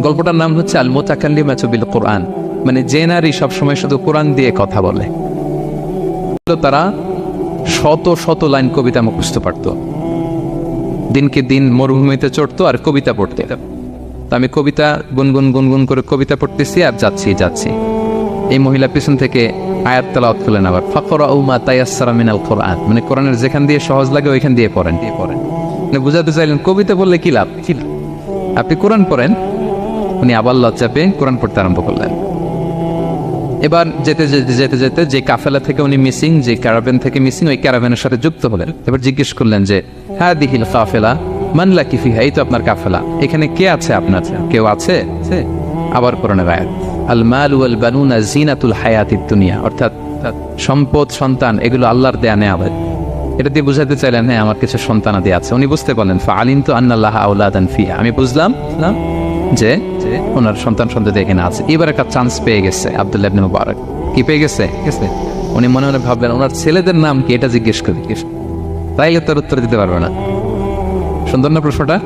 গল্পটার নাম হচ্ছে আল মুতাকাল্লিমাতু বিল কোরআন। মানে যে নারী সবসময় শুধু কোরআন দিয়ে কথা বলে। তারা শত শত লাইন কবিতা মুখস্থ পারত, দিনকে দিন মরুভূমিতে চড়তো আর কবিতা পড়তে। তো আমি কবিতা গুনগুন গুনগুন করে কবিতা পড়তেছি আর যাচ্ছি। এই মহিলা পিছন থেকে আয়াত তেলাওয়াত করলেন, আবার ফাকরাউ মা তায়াসসারা মিনাল কোরআন, মানে কোরআনের যেখান দিয়ে সহজ লাগে ওইখান দিয়ে পড়েন। মানে বুঝাতে চাইলেন কবিতা বললে কি লাভ, আপনি কোরআন পড়েন। উনি আবার লজ্জা পেয়ে কোরআন পড়তে আরম্ভ করলেন। এবার যেতে যেতে যে কাফেলা থেকে উনি মিসিং, যে ক্যারাভ্যান থেকে মিসিং, ওই ক্যারাভ্যানের সাথে যুক্ত হলেন। এবার জিজ্ঞেস করলেন যে হাদিহিল কাফেলা মান লাকি ফিহা, এই তো আপনার কাফেলা, এখানে কে আছে আপনার, কেউ আছে? আবার কোরআনের আয়াত, আল মাল ওয়াল বানুনা জিনাতুল হায়াতিদ দুনিয়া, অর্থাৎ সম্পদ সন্তান এগুলো আল্লাহর দেয়া নেয়ামত। এটা দিয়ে বুঝাতে চাইলেন হ্যাঁ আমার কিছু সন্তানাদি আছে। উনি বুঝতে পারলেন ফাআলিনতু আন্নাল্লাহা আওলাদান ফিহা, আমি বুঝলাম যে ওনার সন্তান সন্ততি এখানে আছে। এবার একটা চান্স পেয়ে গেছে আব্দুল্লাহ ইবনে মুবারক। কি পেয়ে গেছে? উনি মনে মনে ভাবলেন ওনার ছেলেদের নাম কি, এটা জিজ্ঞেস করি, তাইলে তার উত্তর দিতে পারবে না। সুন্দর না প্রশ্নটা?